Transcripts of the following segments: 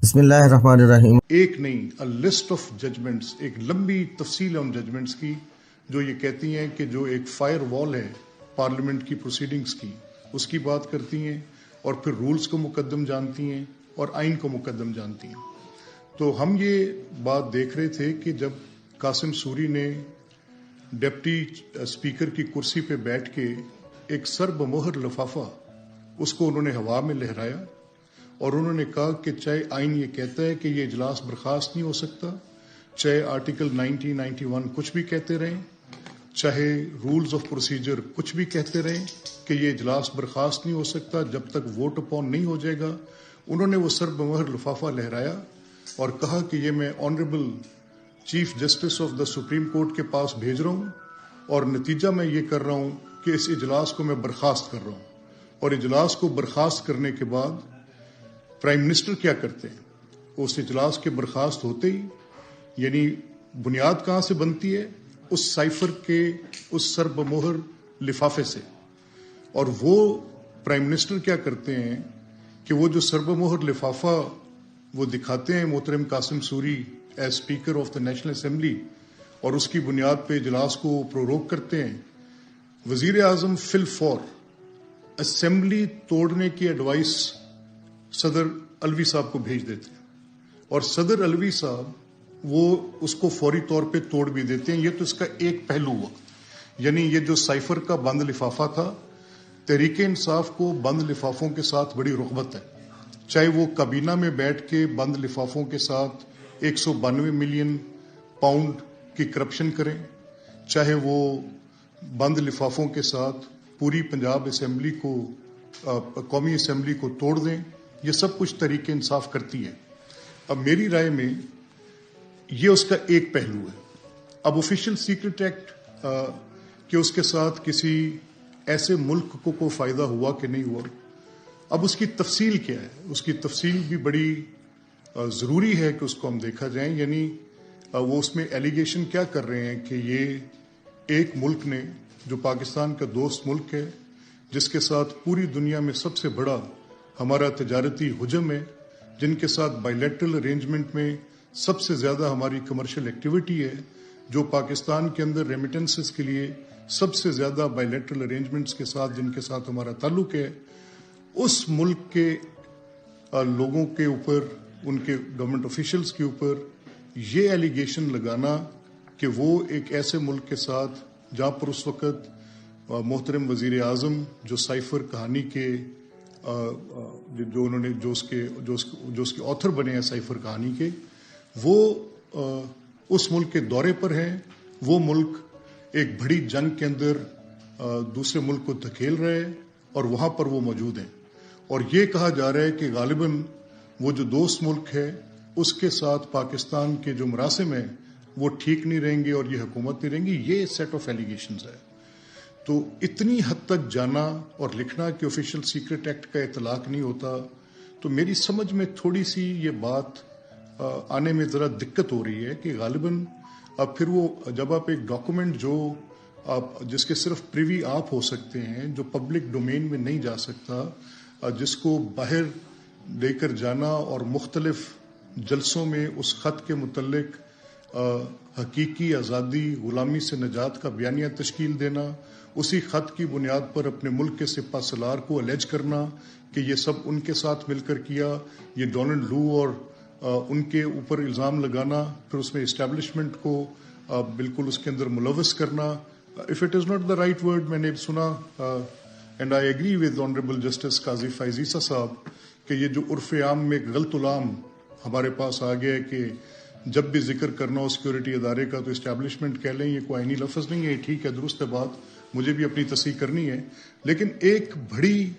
بسم اللہ الرحمن الرحیم۔ ایک نہیں، a list of judgments، ایک لمبی تفصیل ہے ان ججمنٹس کی جو یہ کہتی ہیں کہ جو ایک فائر وال ہے پارلیمنٹ کی پروسیڈنگز کی، اس کی بات کرتی ہیں اور پھر رولز کو مقدم جانتی ہیں اور آئین کو مقدم جانتی ہیں۔ تو ہم یہ بات دیکھ رہے تھے کہ جب قاسم سوری نے ڈپٹی اسپیکر کی کرسی پہ بیٹھ کے ایک سر بمہر لفافہ اس کو انہوں نے ہوا میں لہرایا اور انہوں نے کہا کہ چاہے آئین یہ کہتا ہے کہ یہ اجلاس برخاست نہیں ہو سکتا، چاہے آرٹیکل 91 کچھ بھی کہتے رہیں، چاہے رولز آف پروسیجر کچھ بھی کہتے رہیں کہ یہ اجلاس برخاست نہیں ہو سکتا جب تک ووٹ اپون نہیں ہو جائے گا، انہوں نے وہ سر بمہر لفافہ لہرایا اور کہا کہ یہ میں honourable chief justice of the Supreme court کے پاس بھیج رہا ہوں اور نتیجہ میں یہ کر رہا ہوں کہ اس اجلاس کو میں برخاست کر رہا ہوں۔ اور اجلاس کو برخاست کرنے کے بعد پرائم منسٹر کیا کرتے ہیں؟ اس اجلاس کے برخاست ہوتے ہی یعنی بنیاد کہاں سے بنتی ہے؟ اس سائفر کے اس سر بمہر لفافے سے، اور وہ پرائم منسٹر کیا کرتے ہیں کہ وہ جو سر بمہر لفافہ وہ دکھاتے ہیں محترم Qasim sorry as speaker of the national assembly, اور اس کی بنیاد پہ اجلاس کو پروروگ کرتے ہیں۔ وزیر اعظم فی الفور اسمبلی توڑنے کی ایڈوائس صدر الوی صاحب کو بھیج دیتے ہیں اور صدر الوی صاحب وہ اس کو فوری طور پہ توڑ بھی دیتے ہیں۔ یہ تو اس کا ایک پہلو ہوا، یعنی یہ جو سائفر کا بند لفافہ تھا، تحریک انصاف کو بند لفافوں کے ساتھ بڑی رغبت ہے، چاہے وہ کابینہ میں بیٹھ کے بند لفافوں کے ساتھ 192 ملین پاؤنڈ کی کرپشن کریں، چاہے وہ بند لفافوں کے ساتھ پوری پنجاب اسمبلی کو قومی اسمبلی کو توڑ دیں، یہ سب کچھ تحریک انصاف کرتی ہے۔ اب میری رائے میں یہ اس کا ایک پہلو ہے۔ اب آفیشیل سیکرٹ ایکٹ کہ اس کے ساتھ کسی ایسے ملک کو کوئی فائدہ ہوا کہ نہیں ہوا، اب اس کی تفصیل کیا ہے؟ اس کی تفصیل بھی بڑی ضروری ہے کہ اس کو ہم دیکھا جائیں، یعنی وہ اس میں ایلیگیشن کیا کر رہے ہیں کہ یہ ایک ملک نے جو پاکستان کا دوست ملک ہے، جس کے ساتھ پوری دنیا میں سب سے بڑا ہمارا تجارتی حجم ہے، جن کے ساتھ بائی لیٹرل ارینجمنٹ میں سب سے زیادہ ہماری کمرشل ایکٹیویٹی ہے، جو پاکستان کے اندر ریمیٹنسز کے لیے سب سے زیادہ بائی لیٹرل ارینجمنٹس کے ساتھ جن کے ساتھ ہمارا تعلق ہے، اس ملک کے لوگوں کے اوپر، ان کے گورنمنٹ آفیشلز کے اوپر یہ ایلیگیشن لگانا کہ وہ ایک ایسے ملک کے ساتھ جہاں پر اس وقت محترم وزیر اعظم جو سائفر کہانی کے جو انہوں نے جو اس کے آتھر بنے ہیں سائفر کہانی کے، وہ اس ملک کے دورے پر ہیں، وہ ملک ایک بڑی جنگ کے اندر دوسرے ملک کو دھکیل رہے ہیں اور وہاں پر وہ موجود ہیں، اور یہ کہا جا رہا ہے کہ غالباً وہ جو دوست ملک ہے اس کے ساتھ پاکستان کے جو مراسم ہیں وہ ٹھیک نہیں رہیں گے اور یہ حکومت نہیں رہیں گی۔ یہ سیٹ آف ایلیگیشنز ہے۔ تو اتنی حد تک جانا اور لکھنا کہ آفیشیل سیکرٹ ایکٹ کا اطلاق نہیں ہوتا، تو میری سمجھ میں تھوڑی سی یہ بات آنے میں ذرا دقت ہو رہی ہے کہ غالباً اب پھر وہ جب آپ ایک ڈاکومنٹ جو آپ جس کے صرف پریوی آپ ہو سکتے ہیں، جو پبلک ڈومین میں نہیں جا سکتا، جس کو باہر لے کر جانا اور مختلف جلسوں میں اس خط کے متعلق حقیقی آزادی غلامی سے نجات کا بیانیہ تشکیل دینا، اسی خط کی بنیاد پر اپنے ملک کے سپہ سالار کو الیج کرنا کہ یہ سب ان کے ساتھ مل کر کیا، یہ ڈونلڈ لو اور ان کے اوپر الزام لگانا، پھر اس میں اسٹیبلشمنٹ کو بالکل اس کے اندر ملوث کرنا۔ If it is not the right word, میں نے سنا and I agree with honourable justice قاضی فائز عیسیٰ صاحب کہ یہ جو عرف عام میں غلط العام ہمارے پاس آ گیا ہے کہ جب بھی ذکر کرنا ہو سیکورٹی ادارے کا تو اسٹیبلشمنٹ کہہ لیں، یہ کوئی آئینی لفظ نہیں ہے، ٹھیک ہے، درست ہے بات، مجھے بھی اپنی تصحیح کرنی ہے، لیکن ایک بڑی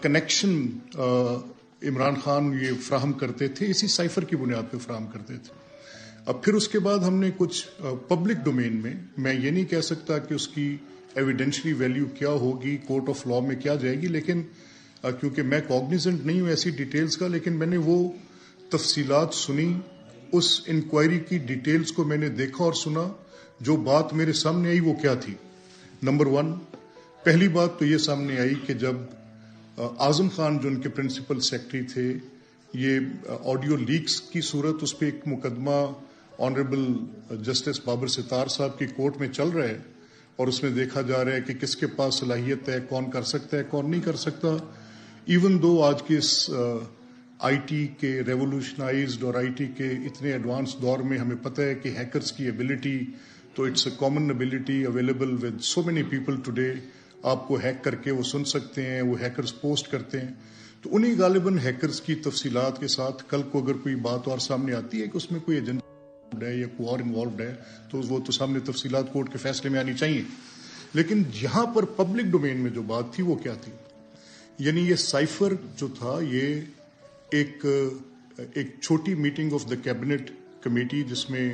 کنیکشن عمران خان یہ فراہم کرتے تھے، اسی سائفر کی بنیاد پہ فراہم کرتے تھے۔ اب پھر اس کے بعد ہم نے کچھ پبلک ڈومین میں یہ نہیں کہہ سکتا کہ اس کی ایویڈینشلی ویلیو کیا ہوگی، کورٹ آف لاء میں کیا جائے گی، لیکن کیونکہ میں کوگنیزنٹ نہیں ہوں ایسی ڈیٹیلز کا، لیکن میں نے وہ تفصیلات سنی، اس انکوائری کی ڈیٹیلز کو میں نے دیکھا اور سنا۔ جو بات میرے سامنے آئی وہ کیا تھی؟ نمبر 1، پہلی بات تو یہ سامنے آئی کہ جب اعظم خان جو ان کے پرنسپل سیکرٹری تھے، یہ آڈیو لیکس کی صورت، اس پہ ایک مقدمہ آنریبل جسٹس بابر ستار صاحب کی کورٹ میں چل رہا ہے اور اس میں دیکھا جا رہا ہے کہ کس کے پاس صلاحیت ہے، کون کر سکتا ہے، کون نہیں کر سکتا. ایون دو آج کے اس آئی ٹی کے ریولوشنائزڈ اور آئی ٹی کے اتنے ایڈوانس دور میں ہمیں پتہ ہے کہ ہیکرز کی ایبلٹی تو it's a common ability available with so many people today. آپ کو ہیک کر کے وہ سن سکتے ہیں، وہ ہیکرز پوسٹ کرتے ہیں. تو انہیں غالباً ہیکرز کی تفصیلات کے ساتھ کل کو اگر کوئی بات اور سامنے آتی ہے کہ اس میں کوئی ایجنڈا ہے یا کوئی اور انوالوڈ ہے تو وہ تو سامنے تفصیلات کورٹ کے فیصلے میں آنی چاہیے. لیکن یہاں پر پبلک ڈومین میں جو بات تھی وہ کیا تھی؟ یعنی یہ سائفر جو تھا یہ ایک چھوٹی meeting of the cabinet committee جس میں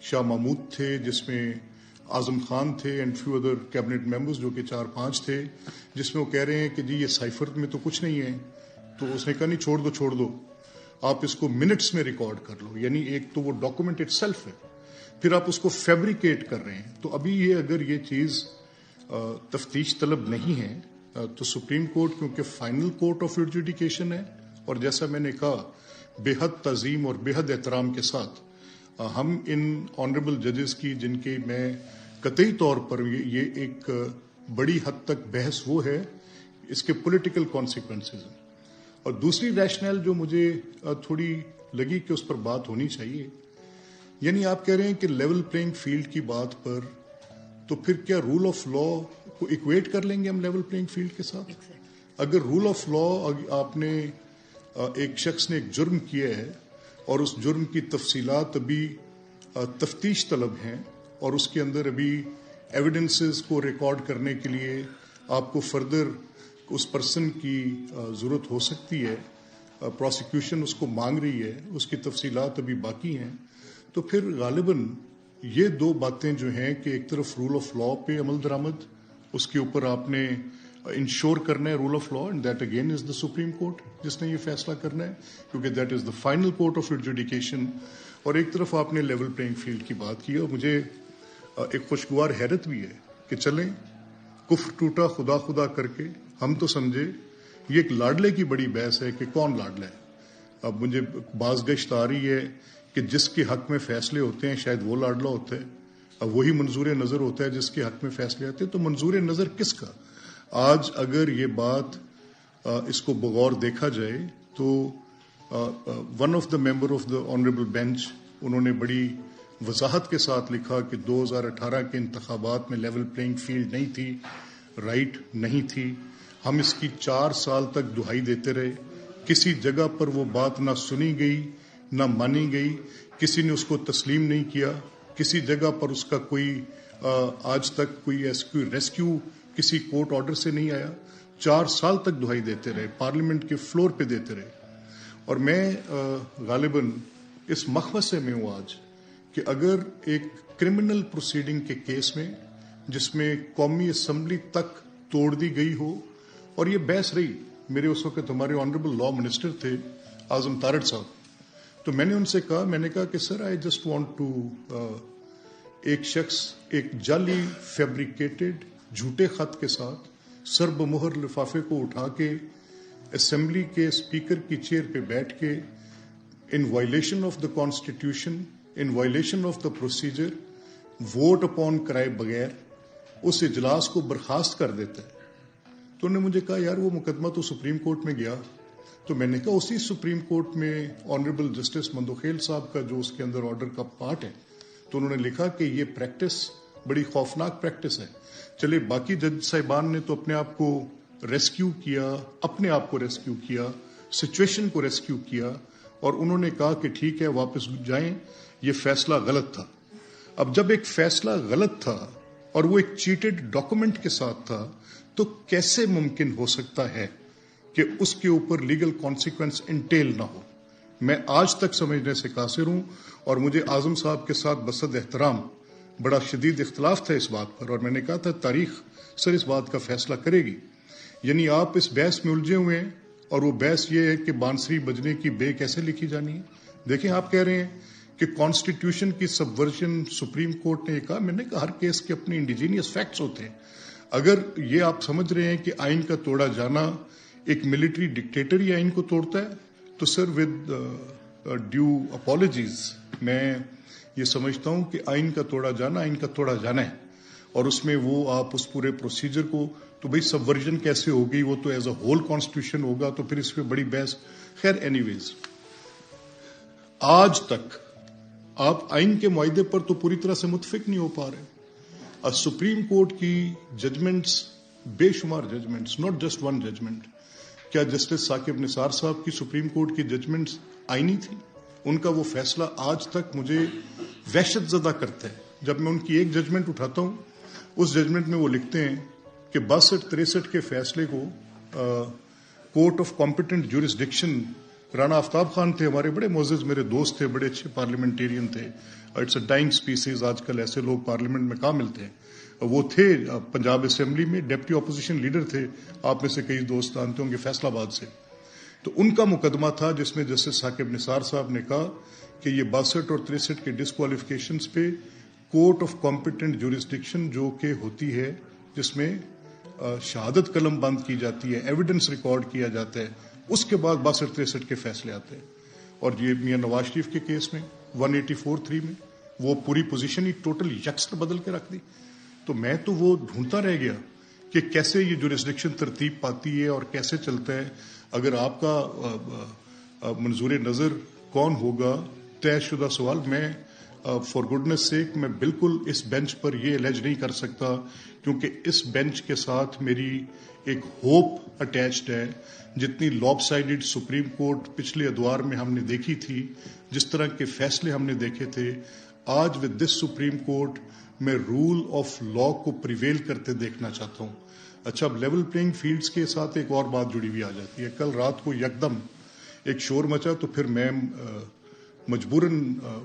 شاہ محمود تھے، جس میں اعظم خان تھے and few other cabinet members جو کہ 4-5 تھے، جس میں وہ کہہ رہے ہیں کہ جی یہ سائفر میں تو کچھ نہیں ہے. تو اس نے کہا نہیں، چھوڑ دو آپ اس کو منٹس میں ریکارڈ کر لو. یعنی ایک تو وہ ڈاکومنٹ اٹ سیلف ہے، پھر آپ اس کو فیبریکیٹ کر رہے ہیں. تو ابھی یہ اگر یہ چیز تفتیش طلب نہیں ہے تو سپریم کورٹ کیونکہ فائنل کورٹ آف ایڈجوڈیکیشن ہے، اور جیسا میں نے کہا بے حد تعظیم اور بے حد احترام کے ساتھ ہم ان آنریبل ججز کی، جن کے میں قطعی طور پر یہ ایک بڑی حد تک بحث وہ ہے اس کے پولیٹیکل کانسیکوینسز ہیں. اور دوسری ریشنل جو مجھے تھوڑی لگی کہ اس پر بات ہونی چاہیے، یعنی آپ کہہ رہے ہیں کہ لیول پلینگ فیلڈ کی بات پر تو پھر کیا رول آف لا کو ایکویٹ کر لیں گے ہم لیول پلینگ فیلڈ کے ساتھ؟ اگر رول آف لا آپ نے ایک شخص نے ایک جرم کیا ہے اور اس جرم کی تفصیلات ابھی تفتیش طلب ہیں اور اس کے اندر ابھی ایویڈنسز کو ریکارڈ کرنے کے لیے آپ کو فردر اس پرسن کی ضرورت ہو سکتی ہے، پروسیکیوشن اس کو مانگ رہی ہے، اس کی تفصیلات ابھی باقی ہیں، تو پھر غالباً یہ دو باتیں جو ہیں کہ ایک طرف رول آف لا پہ عمل درآمد، اس کے اوپر آپ نے انشور کرنا ہے rule of law, and that again is the Supreme Court جس نے یہ فیصلہ کرنا ہے کیونکہ that is the final court of adjudication. اور ایک طرف آپ نے لیول پلینگ فیلڈ کی بات کی، اور مجھے ایک خوشگوار حیرت بھی ہے کہ چلیں کفر ٹوٹا خدا خدا کر کے ہم تو سمجھے یہ ایک لاڈلے کی بڑی بحث ہے کہ کون لاڈلا ہے. اب مجھے باز گشت آ رہی ہے کہ جس کے حق میں فیصلے ہوتے ہیں شاید وہ لاڈلا ہوتا ہے، اب وہی منظور نظر ہوتا ہے جس کے حق میں فیصلے آتے ہیں. تو منظور نظر کس کا؟ آج اگر یہ بات اس کو بغور دیکھا جائے تو one of the member of the honourable bench انہوں نے بڑی وضاحت کے ساتھ لکھا کہ 2018 کے انتخابات میں لیول پلینگ فیلڈ نہیں تھی، رائٹ نہیں تھی. ہم اس کی 4 سال تک دہائی دیتے رہے، کسی جگہ پر وہ بات نہ سنی گئی نہ مانی گئی، کسی نے اس کو تسلیم نہیں کیا، کسی جگہ پر اس کا کوئی آج تک کوئی ریسکیو کسی کورٹ آرڈر سے نہیں آیا. 4 سال تک دہائی دیتے رہے، پارلیمنٹ کے فلور پہ دیتے رہے. اور میں غالباً اس مخمصے میں ہوں آج کہ اگر ایک کرمنل پروسیڈنگ کے کیس میں جس میں قومی اسمبلی تک توڑ دی گئی ہو، اور یہ بحث رہی، میرے اس وقت ہمارے آنریبل لا منسٹر تھے اعظم تارڑ صاحب، تو میں نے ان سے کہا کہ سر آئی جسٹ وانٹ ٹو ایک شخص ایک جعلی فیبریکیٹڈ جھوٹے خط کے ساتھ سر بمہر لفافے کو اٹھا کے اسمبلی کے اسپیکر کی چیئر پہ بیٹھ کے ان violation of the constitution, in violation of the procedure vote upon کرائے بغیر اس اجلاس کو برخاست کر دیتا ہے. تو انہوں نے مجھے کہا یار وہ مقدمہ تو سپریم کورٹ میں گیا. تو میں نے کہا اسی سپریم کورٹ میں آنریبل جسٹس مندوخیل صاحب کا جو اس کے اندر آرڈر کا پارٹ ہے، تو انہوں نے لکھا کہ یہ پریکٹس بڑی خوفناک پریکٹس ہے. چلے باقی جج صاحبان نے تو اپنے آپ کو ریسکیو کیا، سچویشن کو ریسکیو کیا، اور انہوں نے کہا کہ ٹھیک ہے واپس جائیں، یہ فیصلہ غلط تھا. اب جب ایک فیصلہ غلط تھا اور وہ ایک چیٹڈ ڈاکومنٹ کے ساتھ تھا تو کیسے ممکن ہو سکتا ہے کہ اس کے اوپر لیگل کانسیکوینس انٹیل نہ ہو؟ میں آج تک سمجھنے سے قاصر ہوں، اور مجھے اعظم صاحب کے ساتھ بصد احترام بڑا شدید اختلاف تھا اس بات پر، اور میں نے کہا تھا تاریخ سر اس بات کا فیصلہ کرے گی. یعنی آپ اس بحث میں الجھے ہوئے ہیں، اور وہ بحث یہ ہے کہ بانسری بجنے کی بے کیسے لکھی جانی ہے. دیکھیں آپ کہہ رہے ہیں کہ کانسٹیٹیوشن کی سبورژن سپریم کورٹ نے یہ کہا، میں نے کہا ہر کیس کے اپنے انڈیجینئس فیکٹس ہوتے ہیں. اگر یہ آپ سمجھ رہے ہیں کہ آئین کا توڑا جانا ایک ملٹری ڈکٹیٹر ہی آئین کو توڑتا ہے تو سر ود ڈیو اپالوجیز میں یہ سمجھتا ہوں کہ آئین کا توڑا جانا ہے، اور اس میں وہ آپ اس پورے پروسیجر کو، تو بھئی سب ورژن کیسے ہوگی، وہ تو ایز اے ہول کانسٹیٹیوشن ہوگا، تو پھر اس پہ بڑی بحث. خیر اینی ویز، آج تک آپ آئین کے معاہدے پر تو پوری طرح سے متفق نہیں ہو پا رہے. سپریم کورٹ کی ججمنٹس، بے شمار judgments, not just one judgment. کیا جسٹس ثاقب نثار صاحب کی سپریم کورٹ کی ججمنٹس آئینی تھی؟ ان کا وہ فیصلہ آج تک مجھے وحشت زدہ کرتا ہے. جب میں ان کی ایک ججمنٹ اٹھاتا ہوں، اس ججمنٹ میں وہ لکھتے ہیں کہ 62-63 کے فیصلے کو court of competent jurisdiction, Rana Aftab Khan تھے ہمارے بڑے معزز میرے دوست تھے، بڑے اچھے پارلیمنٹیرین تھے. اٹس اے ڈائنگ اسپیسیز، آج کل ایسے لوگ پارلیمنٹ میں کہاں ملتے ہیں. وہ تھے پنجاب اسمبلی میں ڈپٹی اپوزیشن لیڈر تھے، آپ میں سے کئی دوست جانتے ہوں گے، فیصل آباد سے. تو ان کا مقدمہ تھا جس میں جسٹس ثاقب نثار صاحب نے کہا کہ یہ 62 اور 63 کے ڈسکوالیفیکیشنز پہ کورٹ آف کمپیٹنٹ جورسڈکشن جو کہ ہوتی ہے، جس میں شہادت قلم بند کی جاتی ہے، ایویڈنس ریکارڈ کیا جاتا ہے، اس کے بعد 62-63 کے فیصلے آتے ہیں. اور یہ میاں نواز شریف کے کیس میں 184(3) میں وہ پوری پوزیشن ہی ٹوٹل یکسر بدل کے رکھ دی. تو میں تو وہ ڈھونڈتا رہ گیا کہ کیسے یہ جورسڈکشن ترتیب پاتی ہے اور کیسے چلتا ہے. اگر آپ کا منظور نظر کون ہوگا، طے شدہ سوال. میں فار گڈنس سیک میں بالکل اس بینچ پر یہ الیج نہیں کر سکتا، کیونکہ اس بینچ کے ساتھ میری ایک ہوپ اٹیچڈ ہے. جتنی لاپ سائڈڈ سپریم کورٹ پچھلے ادوار میں ہم نے دیکھی تھی، جس طرح کے فیصلے ہم نے دیکھے تھے، آج ود دس سپریم کورٹ میں رول آف لا کو پریویل کرتے دیکھنا چاہتا ہوں. اچھا، اب لیول پلینگ فیلڈز کے ساتھ ایک اور بات جڑی ہوئی آ جاتی ہے. کل رات کو یکدم ایک شور مچا، تو پھر میں مجبوراً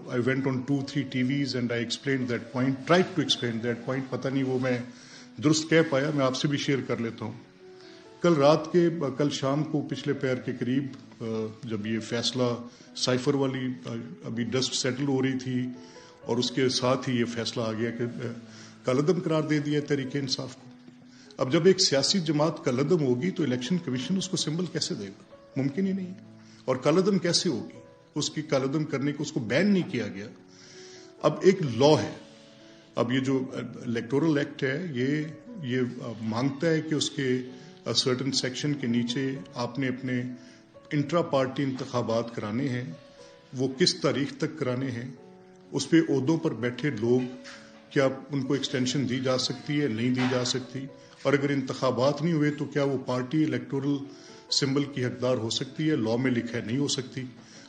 I went on 2-3 TVs and I explained that point, tried to explain that point. پتہ نہیں وہ میں درست کہہ پایا، میں آپ سے بھی شیئر کر لیتا ہوں. کل شام کو پچھلے پیر کے قریب جب یہ فیصلہ سائفر والی ابھی ڈسٹ سیٹل ہو رہی تھی، اور اس کے ساتھ ہی یہ فیصلہ آ گیا کہ کالعدم قرار دے دیا تحریک انصاف کو. اب جب ایک سیاسی جماعت کالعدم ہوگی تو الیکشن کمیشن اس کو سمبل کیسے دے گا؟ ممکن ہی نہیں ہے. اور کالعدم کیسے ہوگی؟ اس کی کالعدم کرنے کو اس کو بین نہیں کیا گیا. اب ایک لا ہے، اب یہ جو الیکٹورل ایکٹ ہے یہ مانگتا ہے کہ اس کے سرٹن سیکشن کے نیچے آپ نے اپنے انٹرا پارٹی انتخابات کرانے ہیں. وہ کس تاریخ تک کرانے ہیں، اس پہ عہدوں پر بیٹھے لوگ کیا ان کو ایکسٹینشن دی جا سکتی ہے، نہیں دی جا سکتی، اور اگر انتخابات نہیں ہوئے تو کیا وہ پارٹی الیکٹورل سمبل کی حقدار ہو سکتی ہے؟ لا میں لکھا ہے نہیں ہو سکتی.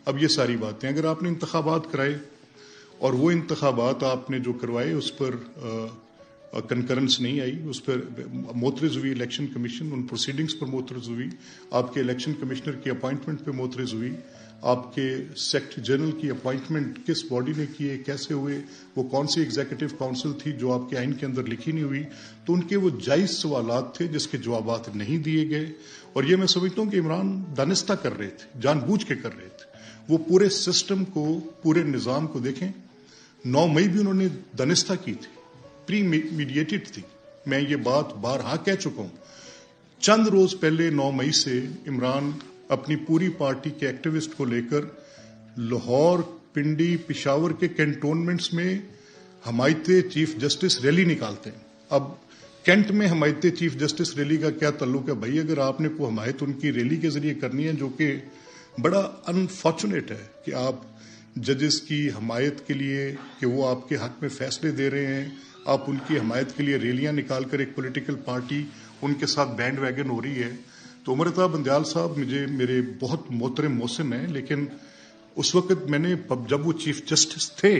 اب یہ ساری باتیں، اگر آپ نے انتخابات کرائے اور وہ انتخابات آپ نے جو کروائے اس پر کنکرنس نہیں آئی، اس پر معترض ہوئی الیکشن کمیشن، ان پروسیڈنگز پر معترض ہوئی، آپ کے الیکشن کمشنر کی اپوائنٹمنٹ پہ معترض ہوئی، آپ کے سیکرٹری جنرل کی اپوائنٹمنٹ کس باڈی نے کیے، کیسے ہوئے، وہ کون سی ایگزیکٹو کاؤنسل تھی جو آپ کے آئین کے اندر لکھی نہیں ہوئی. تو ان کے وہ جائز سوالات تھے جس کے جوابات نہیں دیے گئے. اور یہ میں سمجھتا ہوں کہ عمران دانستہ کر رہے تھے، جان بوجھ کے کر رہے تھے. وہ پورے سسٹم کو، پورے نظام کو دیکھیں. 9 مئی بھی انہوں نے دانستہ کی تھی، پری میڈیٹڈ تھی. میں یہ بات بارہا کہہ چکا ہوں. چند روز پہلے 9 مئی سے عمران اپنی پوری پارٹی کے ایکٹیوسٹ کو لے کر لاہور، پنڈی، پشاور کے کینٹونمنٹس میں حمایت چیف جسٹس ریلی نکالتے ہیں. اب کینٹ میں حمایت چیف جسٹس ریلی کا کیا تعلق ہے بھائی؟ اگر آپ نے کوئی حمایت ان کی ریلی کے ذریعے کرنی ہے، جو کہ بڑا انفارچونیٹ ہے کہ آپ ججز کی حمایت کے لیے کہ وہ آپ کے حق میں فیصلے دے رہے ہیں، آپ ان کی حمایت کے لیے ریلیاں نکال کر ایک پولیٹیکل پارٹی ان کے ساتھ بینڈ ویگن ہو رہی ہے. تو عمر عطا بندیال صاحب میرے بہت محترم محسن ہیں، لیکن اس وقت میں نے جب وہ چیف جسٹس تھے،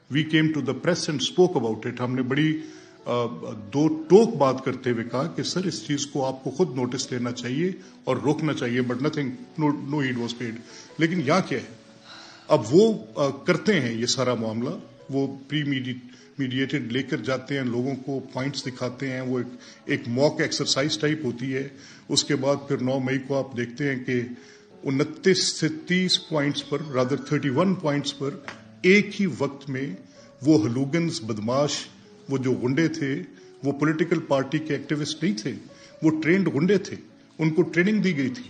we came to the press and spoke about it. ہم نے بڑی دو ٹوک بات کرتے ہوئے کہا کہ سر اس چیز کو آپ کو خود نوٹس لینا چاہیے اور روکنا چاہیے، but nothing, no heed was paid. لیکن یہاں کیا ہے، اب وہ کرتے ہیں یہ سارا معاملہ، وہ پری میڈیٹڈ لے کر جاتے ہیں، لوگوں کو پوائنٹس دکھاتے ہیں، وہ ایک موک ایکسرسائز ٹائپ ہوتی ہے. اس کے بعد پھر 9 مئی کو آپ دیکھتے ہیں کہ 29 سے 30 پوائنٹس پر، رادر 31 پوائنٹس پر ایک ہی وقت میں وہ ہلوگنز، بدماش، وہ جو غنڈے تھے، وہ پولیٹیکل پارٹی کے ایکٹیوسٹ نہیں تھے، وہ ٹرینڈ غنڈے تھے، ان کو ٹریننگ دی گئی تھی،